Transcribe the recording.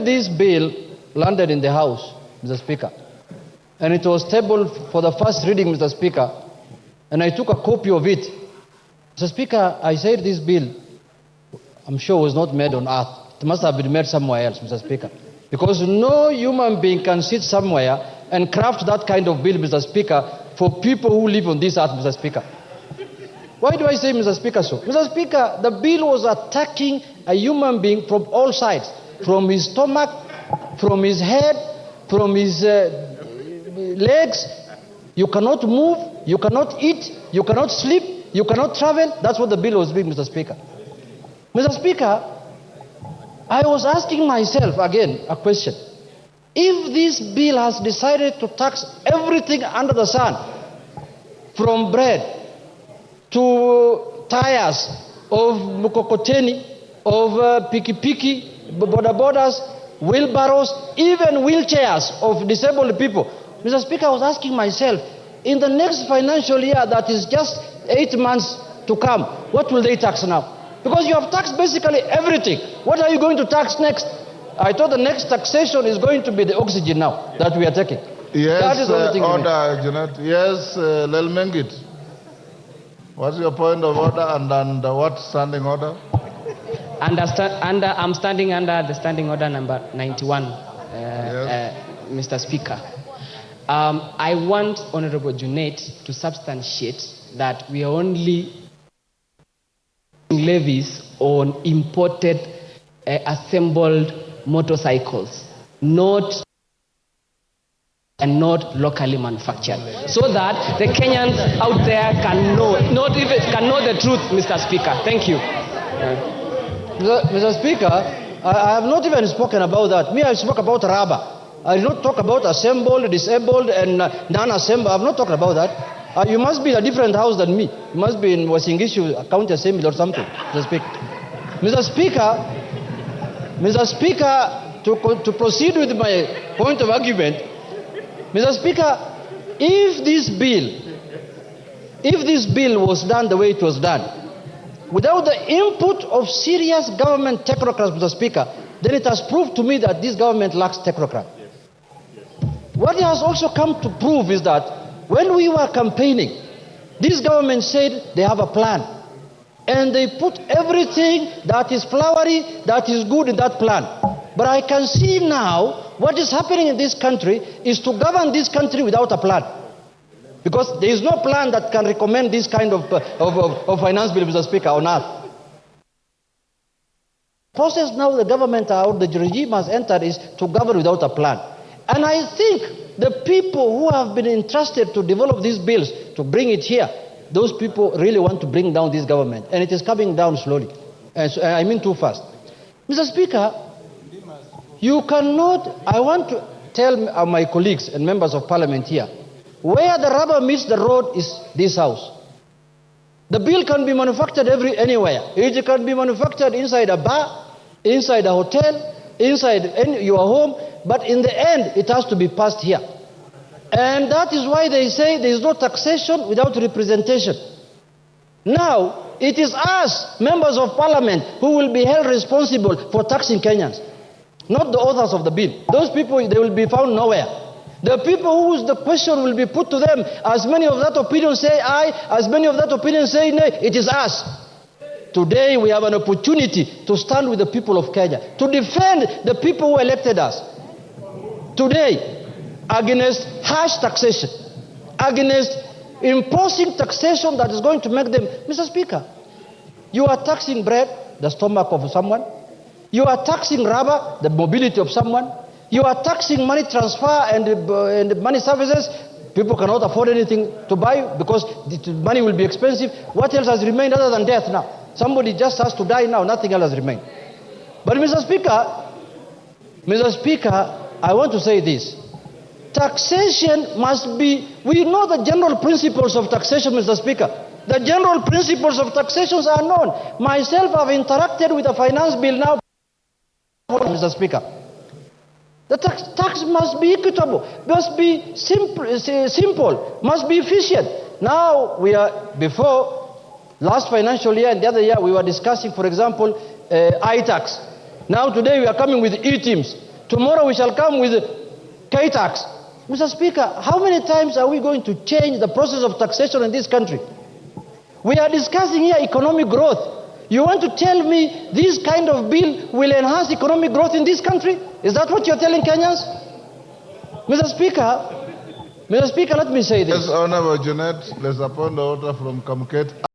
when this bill landed in the House, Mr. Speaker, and it was tabled for the first reading, Mr. Speaker, and I took a copy of it. Mr. Speaker, I said this bill, I'm sure, was not made on earth. It must have been made somewhere else, Mr. Speaker. Because no human being can sit somewhere and craft that kind of bill, Mr. Speaker, for people who live on this earth, Mr. Speaker. Why do I say, Mr. Speaker, so? Mr. Speaker, the bill was attacking a human being from all sides, from his stomach, from his head, from his legs. You cannot move, you cannot eat, you cannot sleep, you cannot travel. That's what the bill was doing, Mr. Speaker. Mr. Speaker, I was asking myself again a question. If this bill has decided to tax everything under the sun, from bread to tires of mukokoteni, of piki-piki, boda-bodas, wheelbarrows, even wheelchairs of disabled people. Mr. Speaker, I was asking myself, in the next financial year that is just 8 months to come, what will they tax now? Because you have taxed basically everything. What are you going to tax next? I thought the next taxation is going to be the oxygen now that we are taking. Yes, that is order, Junet. Yes, Lelmengit. What's your point of order and what standing order? I'm standing under the standing order number 91, Yes. Mr. Speaker. I want Honorable Junet to substantiate that we are only levies on imported assembled motorcycles, not locally manufactured, so that the Kenyans out there can know, can know the truth, Mr. Speaker. Thank you. Mr. Speaker, I have not even spoken about that. Me, I spoke about rubber. I did not talk about assembled, disabled, and non-assembled. I have not talked about that. You must be in a different house than me. You must be in Wasingishu County Assembly or something, Mr. Speaker. Mr. Speaker, to proceed with my point of argument, Mr. Speaker, if this bill was done the way it was done, without the input of serious government technocrats, Mr. Speaker, then it has proved to me that this government lacks technocrats. What it has also come to prove is that when we were campaigning, this government said they have a plan. And they put everything that is flowery, that is good in that plan. But I can see now what is happening in this country is to govern this country without a plan. Because there is no plan that can recommend this kind of finance bill, Mr. Speaker, on earth. The process now the government or the regime has entered is to govern without a plan. And I think the people who have been entrusted to develop these bills, to bring it here, those people really want to bring down this government. And it is coming down slowly. I mean too fast. Mr. Speaker, you cannot, I want to tell my colleagues and members of parliament here, where the rubber meets the road is this house. The bill can be manufactured anywhere. It can be manufactured inside a bar, inside a hotel, inside your home, but in the end, it has to be passed here. And that is why they say there is no taxation without representation. Now, it is us, members of parliament, who will be held responsible for taxing Kenyans, not the authors of the bill. Those people, they will be found nowhere. The people whose the question will be put to them, as many of that opinion say aye, as many of that opinion say nay, it is us. Today we have an opportunity to stand with the people of Kenya, to defend the people who elected us. Today, against harsh taxation, against imposing taxation that is going to make them, Mr. Speaker, you are taxing bread, the stomach of someone. You are taxing rubber, the mobility of someone. You are taxing money transfer and money services. People cannot afford anything to buy because the money will be expensive. What else has remained other than death now? Somebody just has to die now. Nothing else has remained. But Mr. Speaker, I want to say this. Taxation must be, we know the general principles of taxation, Mr. Speaker. The general principles of taxation are known. Myself, I've interacted with a finance bill now, Mr. Speaker. The tax must be equitable, must be simple, must be efficient. Now we are, before last financial year and the other year, we were discussing, for example, I-tax. Now today we are coming with e-teams. Tomorrow we shall come with K-tax. Mr. Speaker, how many times are we going to change the process of taxation in this country? We are discussing here economic growth. You want to tell me this kind of bill will enhance economic growth in this country? Is that what you're telling Kenyans? Mr. Speaker, let me say this. Yes, Honorable Junet, there's a point of order from Kamket.